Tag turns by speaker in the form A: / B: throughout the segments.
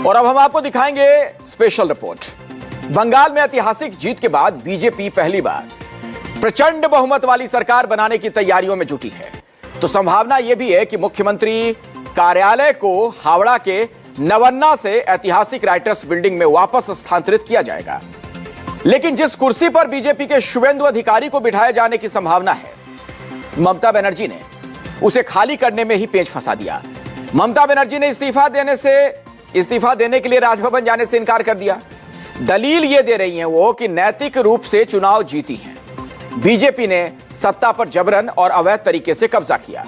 A: और अब हम आपको दिखाएंगे स्पेशल रिपोर्ट। बंगाल में ऐतिहासिक जीत के बाद बीजेपी पहली बार प्रचंड बहुमत वाली सरकार बनाने की तैयारियों में जुटी है। तो संभावना यह भी है कि मुख्यमंत्री कार्यालय को हावड़ा के नवन्ना से ऐतिहासिक राइटर्स बिल्डिंग में वापस स्थानांतरित किया जाएगा। लेकिन जिस कुर्सी पर बीजेपी के शुभेंदु अधिकारी को बिठाए जाने की संभावना है, ममता बनर्जी ने उसे खाली करने में ही पेंच फंसा दिया। ममता बनर्जी ने इस्तीफा देने के लिए राजभवन जाने से इनकार कर दिया। दलील यह दे रही हैं वो कि नैतिक रूप से चुनाव जीती हैं। बीजेपी ने सत्ता पर जबरन और अवैध तरीके से कब्जा किया।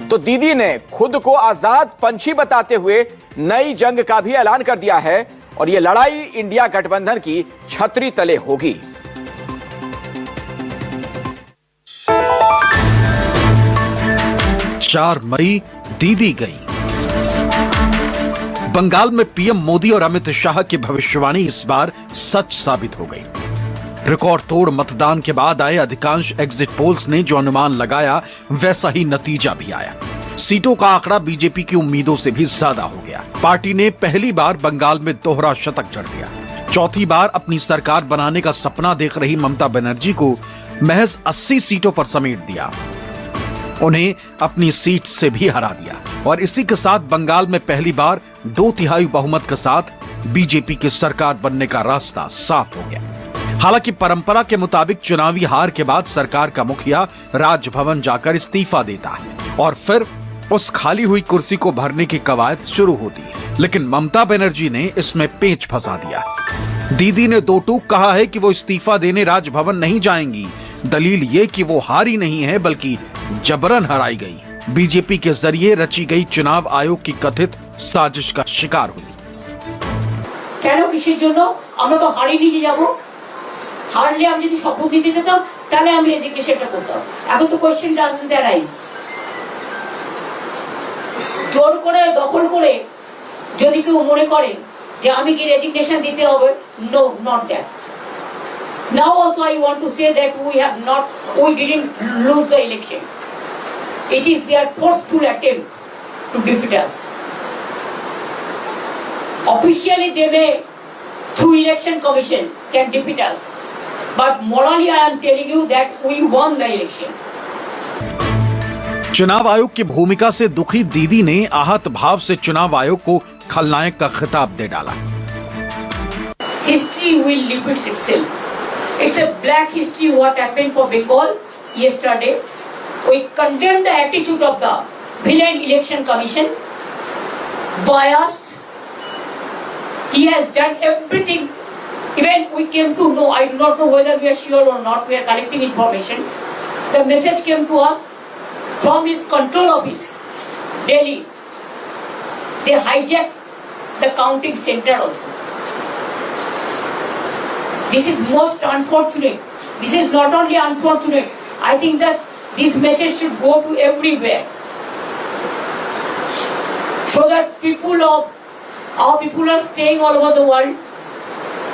A: तो दीदी ने खुद को आजाद पंछी बताते हुए नई जंग का भी ऐलान कर दिया है और यह लड़ाई इंडिया गठबंधन की छतरी तले होगी।
B: चार मई दीदी गई। बंगाल में पीएम मोदी और अमित शाह की भविष्यवाणी इस बार सच साबित हो गई। रिकॉर्ड तोड़ मतदान के बाद आए अधिकांश एग्जिट पोल्स ने जो अनुमान लगाया वैसा ही नतीजा भी आया। सीटों का आंकड़ा बीजेपी की उम्मीदों से भी ज्यादा हो गया। पार्टी ने पहली बार बंगाल में दोहरा शतक जड़ दिया। चौथी बार अपनी सरकार बनाने का सपना देख रही ममता बनर्जी को महज 80 सीटों पर समेट दिया। उन्हें अपनी सीट से भी हरा दिया और इसी के साथ बंगाल में पहली बार 2/3 बहुमत के साथ बीजेपी की सरकार बनने का रास्ता साफ हो गया। हालांकि परंपरा के मुताबिक चुनावी हार के बाद सरकार का मुखिया राजभवन जाकर इस्तीफा देता है और फिर उस खाली हुई कुर्सी को भरने की कवायद शुरू होती है। लेकिन ममता बनर्जी ने इसमें पेंच फंसा दिया। दीदी ने दो टूक कहा है कि वो इस्तीफा देने राजभवन नहीं जाएंगी। दलील ये कि वो हारी नहीं है बल्कि जबरन हराई गई। बीजेपी के जरिए रची गई चुनाव आयोग की कथित साजिश का शिकार हुई।
C: কেন কিসের জন্য আমরা তো হারিয়ে নিয়ে যাব? হারলে আমি যদি শপথ দিতে দিতাম তাহলে আমি রেজিগনেশনটা করতাম। এখন তো কোশ্চেন ডাজন্ট অ্যারাইজ। জোর করে দখল করে যদি কেউ মনে করে যে আমি কি রেজিগনেশন দিতে হবে, no, not that. Now also I want to say that we didn't lose the election. It is their forceful attempt to defeat us. Officially they may, through election commission, can defeat us. But morally I am telling you that we won the election.
B: चुनाव आयोग की भूमिका से दुखी दीदी ने आहत भाव से चुनाव आयोग को खलनायक का खिताब दे डाला।
C: History will repeat itself. It's a black history what happened for Bengal yesterday. We condemn the attitude of the villain election commission. Biased. He has done everything. Even we came to know, I do not know whether we are sure or not, we are collecting information. The message came to us from his control office, Delhi. They hijacked the counting center also. This is most unfortunate. This is not only unfortunate. I think that this message should go to everywhere, so that our people are staying all over the world.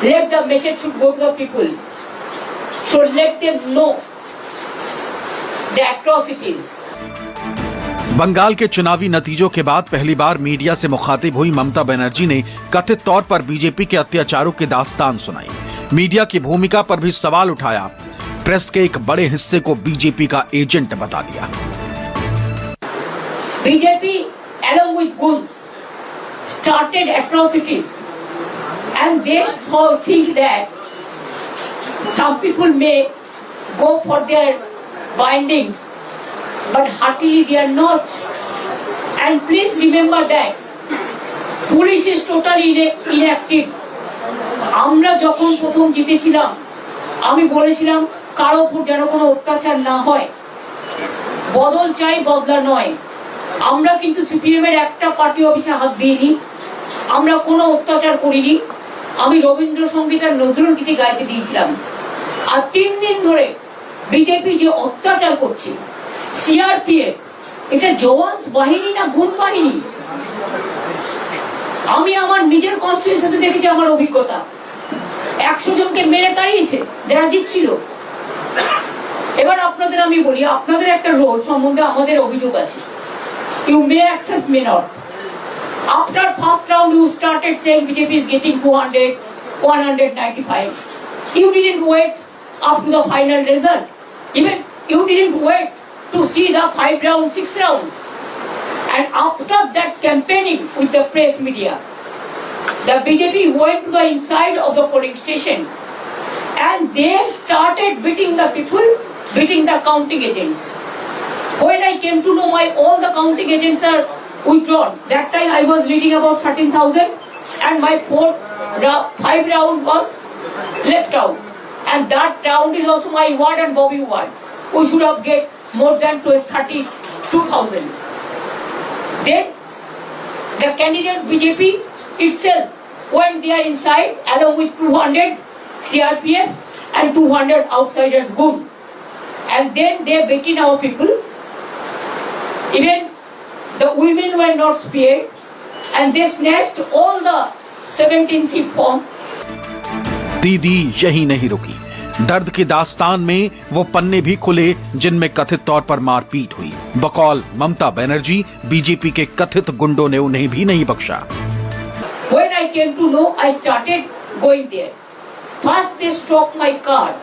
C: Let the message should go to the people. So let them know the atrocities.
B: Bengal के चुनावी नतीजों के बाद पहली बार media से मुखातिब हुई ममता बनर्जी ने कथित तौर पर बीजेपी के अत्याचारों की दास्तान सुनाई। मीडिया की भूमिका पर भी सवाल उठाया। प्रेस के एक बड़े हिस्से को बीजेपी का एजेंट बता दिया।
C: BJP along with goons started atrocities and they think that some people may go for their bindings, but heartily they are not. And please remember that police is totally inactive. আমরা যখন প্রথম জিতেছিলাম আমি বলেছিলাম কারো উপর যেন কোনো অত্যাচার না হয়, বদল চাই, বদলা নয়। আমরা কিন্তু সিপিএমের একটা পার্টি অফিসে হাত দিইনি, আমরা কোনো অত্যাচার করিনি। আমি রবীন্দ্রসঙ্গীত আর নজরুল গীতি গাইতে দিয়েছিলাম। আর 3 দিন ধরে বিজেপি যে অত্যাচার করছে, সিআরপিএফ, এটা জওয়ান বাহিনী না গুণ বাহিনী? আমি আমার নিজের কনস্টিটিউশনে দেখেছি, আমার অভিজ্ঞতা 100 জনকে মেরে তাড়িয়েছে যারা জিতছিল। এবার আপনাদের আমি বলি, আপনাদের একটা রোল সম্বন্ধে আমাদের অভিযোগ আছে। You may accept, may not. After first round you start started saying BJP is getting 200, 195. You didn't wait up to the final result. Even you didn't wait to see the 5 round, 6 round. And after that campaigning with the press media, the BJP went to the inside of the polling station and they started beating the people, beating the counting agents. When I came to know all the counting agents are withdrawn, that time I was reading about 13,000 and my 5 round was left out. And that round is also my ward and Bobby ward. We should have get more than 32,000. Then the candidate BJP itself went there inside along with 200 CRPF and 200 outsiders good. And then they beat our people. Even the women were not spared and they snatched all the 17 seat form.
B: दीदी यही नहीं रुकी। दर्द की दास्तान में वो पन्ने भी खुले जिनमें कथित तौर पर मारपीट हुई। बकौल ममता बनर्जी, बीजेपी के कथित गुंडों ने उन्हें भी नहीं बख्शा।
C: When I came to know, I started going there. First they stopped my car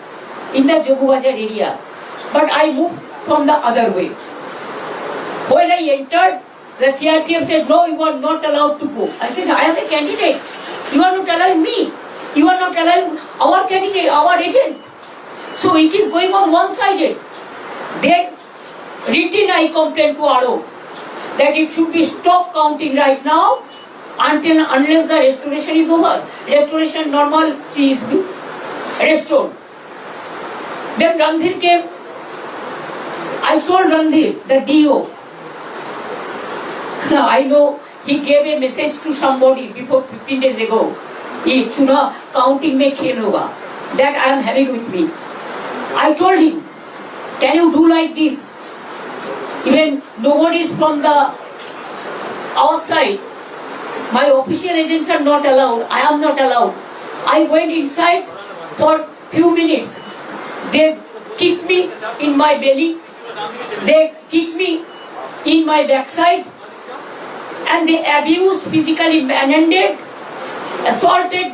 C: in the Jogubajar area, but I moved from the other way. When I entered, the CRPF said, no, you are not allowed to go. I said, I am a candidate. You are not allowing me. You are not allowing our candidate, our agent. So it is going on one-sided. Then written I complained to RO that it should be stop counting right now unless the restoration is over. Restoration normalcy is restored. Then Randhir came. I told Randhir, the DO. I know he gave a message to somebody before 15 days ago. He चुना counting में खेल होगा. That I am having with me. I told him, can you do like this? Even nobody is from the outside. My official agents are not allowed. I am not allowed. I went inside for few minutes. They kicked me in my belly. They kicked me in my backside. And they abused, physically manhandled, assaulted.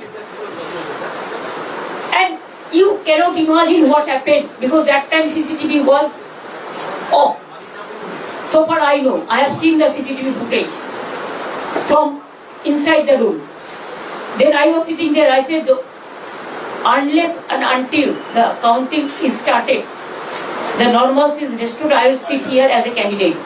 C: And you cannot imagine what happened because that time CCTV was off. So far I know, I have seen the CCTV footage from inside the room. Then I was sitting there, I said, unless and until the counting is started, the normalcy is restored, I will sit here as a candidate.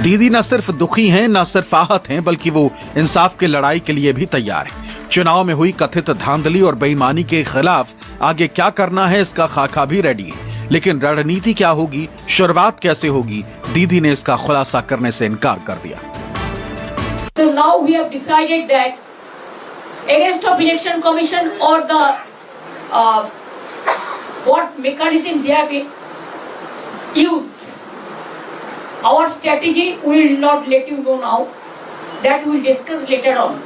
B: दीदी न सिर्फ दुखी हैं, न सिर्फ आहत हैं, बल्कि वो इंसाफ की लड़ाई के लिए भी तैयार हैं। चुनाव में हुई कथित धांधली और बेईमानी के खिलाफ आगे क्या करना है, इसका खाका भी रेडी है। लेकिन रणनीति क्या होगी, शुरुआत कैसे होगी, दीदी ने इसका खुलासा करने से इनकार कर दिया।
C: So now we have decided that against of election commission or the what mechanism they have used. Our strategy we will not let you know now. That we will discuss later on.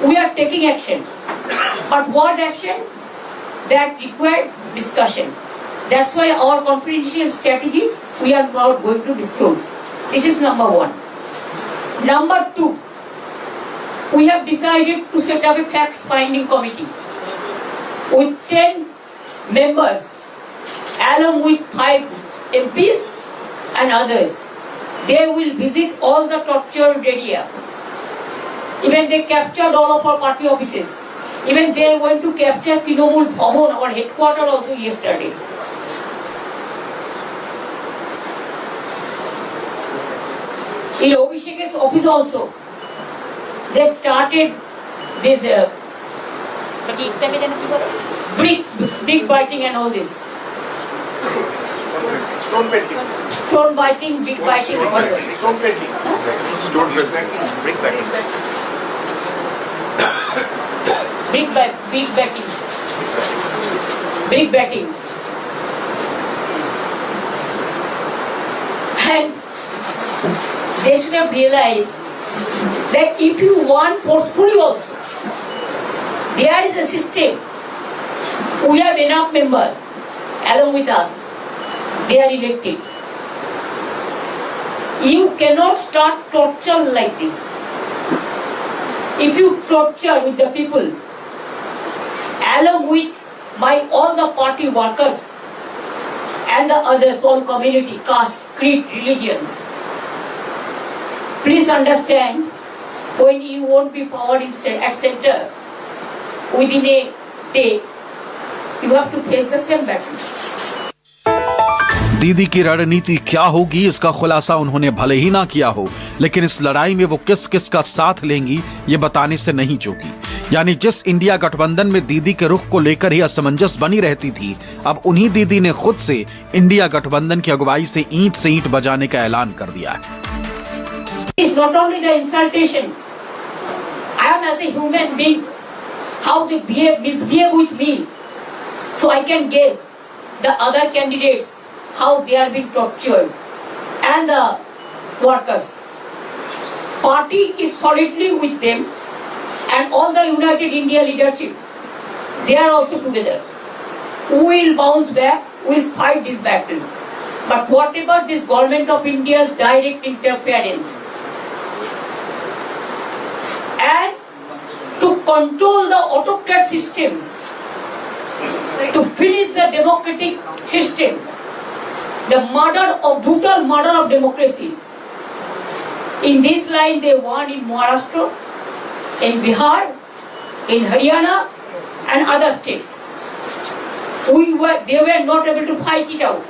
C: We are taking action. But what action? That required discussion. That's why our confidential strategy we are not going to disclose. This is number one. Number two, we have decided to set up a fact-finding committee with 10 members along with 5 MPs and others. They will visit all the tortured area. Even they captured all of our party offices. Even they went to capture Tinamul Bhavan, our headquarters also yesterday. In Abhishek's office also, they started this brick biting and all this. Stone biting, brick biting.
D: Stone painting. Stone painting. Brick biting.
C: Brick batting. Brick batting. And they should have realized that if you want forcefully also, there is a system. We have enough members along with us. They are elected. You cannot start torture like this. if you torture with the people, along with by all the party workers and the others, all community, caste, creed, religions, please understand, when you won't be power at center, within a day, you have to face the same battle.
B: दीदी की रणनीति क्या होगी इसका खुलासा उन्होंने भले ही ना किया हो, लेकिन इस लड़ाई में वो किस किस का साथ लेंगी ये बताने से नहीं चूकी। यानी जिस इंडिया गठबंधन में दीदी के रुख को लेकर ही असमंजस बनी रहती थी, अब उन्हीं दीदी ने खुद से इंडिया गठबंधन की अगुवाई से ईंट बजाने का ऐलान कर दिया है।
C: It's not only the insultation. I am as a human being, how they misbehave with me, so I can guess the other candidates how they are being tortured, and the workers. Party is solidly with them, and all the United India leadership, they are also together. We will bounce back, we will fight this battle. But whatever this government of India's direct interference, and to control the autocrat system, to finish the democratic system, the brutal murder of democracy. In this line they won in Maharashtra, in Bihar, in Haryana and other states. They were not able to fight it out,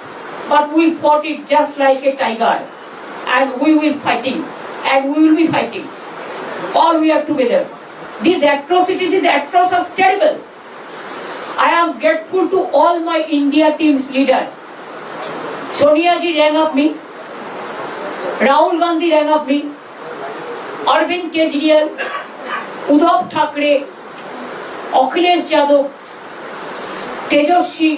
C: but we fought it just like a tiger, and we will fighting, and we will be fighting. All we are together. These atrocities is atrocious, terrible. I am grateful to all my India team's leader. Sonia ji rang up me, Rahul Gandhi rang up me, Arvind Kejriwal, Uddhav Thackeray, Akhilesh Yadav, Tejaswi,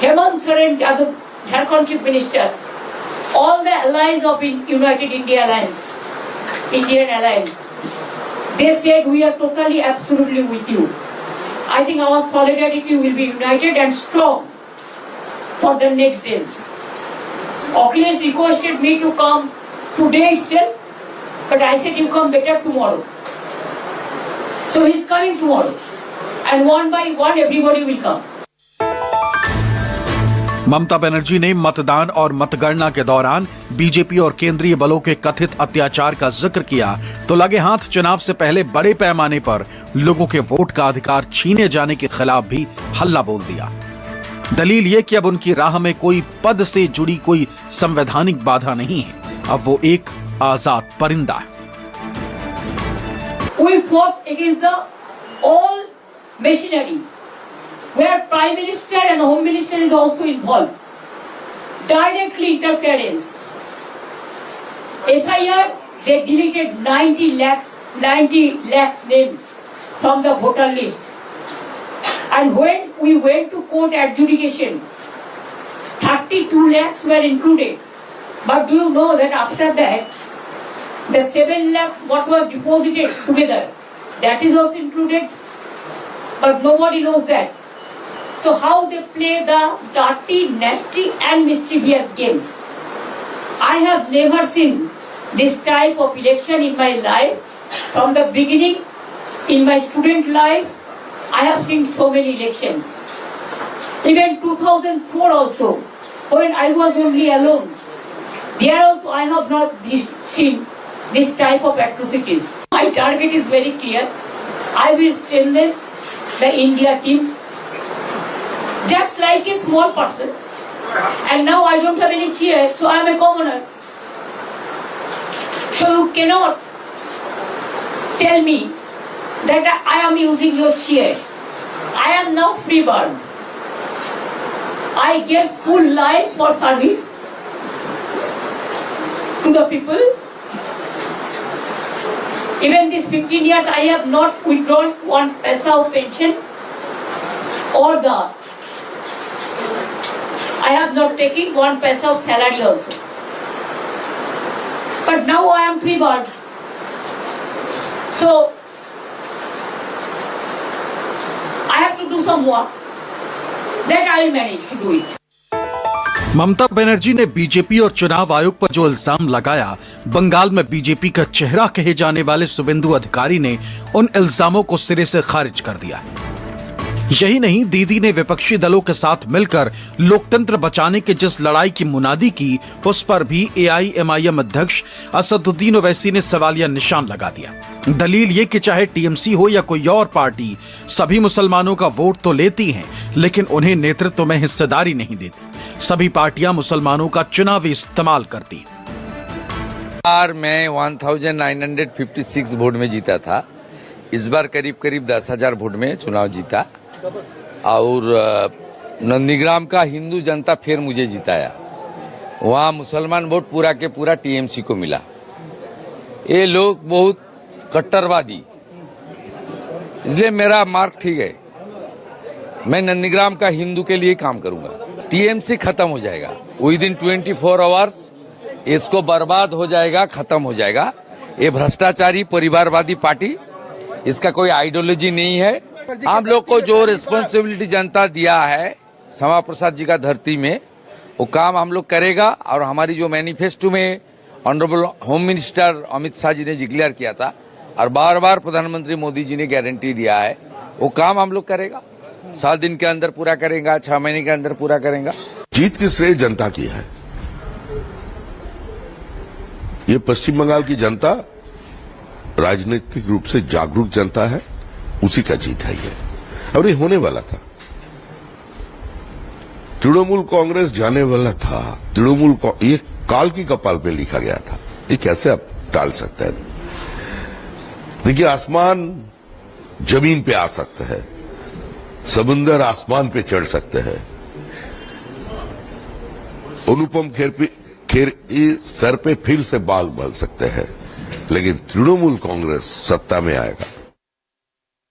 C: Hemant Soren Yadav, Jharkhand Chief Minister, all the allies of United India Alliance, Indian Alliance, they said we are totally, absolutely with you. I think our solidarity will be united and strong for the next days. Akhilesh requested me to come today itself, but I said you come better tomorrow. So he's coming tomorrow, and one by one everybody will come.
B: Mamata Banerjee ने मतदान और मतगणना के दौरान BJP और केंद्रीय बलों के कथित अत्याचार का जिक्र किया तो लगे हाथ चुनाव से पहले बड़े पैमाने पर लोगों के वोट का अधिकार छीने जाने के खिलाफ भी हल्ला बोल दिया। दलील ये कि अब उनकी राह में कोई पद से जुड़ी कोई संवैधानिक बाधा नहीं है, अब वो एक आजाद परिंदा है।
C: We fought against the all machinery, where Prime Minister and Home Minister is also involved. Directly interference. SIR, they deleted 90 lakhs names from the voter list. And when we went to court adjudication, 32 lakhs were included. But do you know that after that, the 7 lakhs what was deposited together, that is also included? But nobody knows that. So how they play the dirty, nasty and mischievous games. I have never seen this type of election in my life. From the beginning, in my student life, I have seen so many elections. Even 2004 also, when I was only alone, there also I have not seen this type of atrocities. My target is very clear. I will strengthen the India team just like a small person. And now I don't have any chair, so I am a commoner. So you cannot tell me that I am using your chair. I am now free bird. I gave full life for service to the people. Even these 15 years I have not withdrawn one paisa of pension or I have not taken one paisa of salary also. But now I am free bird. So I have to do some work. That I will manage to do it.
B: Mamata Banerjee ने BJP और चुनाव आयोग पर जो इल्जाम लगाया, बंगाल में BJP का चेहरा कहे जाने वाले शुभेंदु अधिकारी ने उन इल्जामों को सिरे से खारिज कर दिया। यही नहीं, दीदी ने विपक्षी दलों के साथ मिलकर लोकतंत्र बचाने की जिस लड़ाई की मुनादी की, उस पर भी एआईएमआईएम अध्यक्ष असदुद्दीन ओवैसी ने सवालिया निशान लगा दिया। दलील ये कि चाहे टीएमसी हो या कोई और पार्टी, सभी मुसलमानों का वोट तो लेती हैं, लेकिन उन्हें नेतृत्व में हिस्सेदारी नहीं देती। सभी पार्टियां मुसलमानों का चुनावी इस्तेमाल करती।
E: मैं 1956 वोट में जीता था। इस बार करीब 10,000 वोट में चुनाव जीता और नंदीग्राम का हिंदू जनता फिर मुझे जिताया। वहाँ मुसलमान वोट पूरा के पूरा टीएमसी को मिला। ये लोग बहुत कट्टरवादी, इसलिए मेरा मार्क ठीक है। मैं नंदीग्राम का हिंदू के लिए काम करूंगा। टीएमसी खत्म हो जाएगा विद इन 24 आवर्स। इसको बर्बाद हो जाएगा, खत्म हो जाएगा। ये भ्रष्टाचारी परिवारवादी पार्टी, इसका कोई आइडियोलॉजी नहीं है। हम लोग को जो रिस्पॉन्सिबिलिटी जनता दिया है श्यामा प्रसाद जी का धरती में, वो काम हम लोग करेगा। और हमारी जो मैनिफेस्टो में honourable home minister Amit Shah ji ने डिक्लेयर किया था और बार बार प्रधानमंत्री मोदी जी ने गारंटी दिया है, वो काम हम लोग करेगा। 7 दिन के अंदर पूरा करेगा, 6 महीने के अंदर पूरा करेगा।
F: जीत की श्रेय जनता की है। ये पश्चिम बंगाल की जनता राजनीतिक रूप से जागरूक जनता है, उसी का जीत है ये, और ये होने वाला था। तृणमूल कांग्रेस जाने वाला था। ये काल की कपाल पे लिखा गया था। ये कैसे आप टाल सकते हैं? देखिए, आसमान जमीन पे आ सकता है, समुंदर आसमान पे चढ़ सकते हैं, अनुपम खेर सर पे फिर से बाल बल सकते हैं, लेकिन तृणमूल कांग्रेस सत्ता में आएगा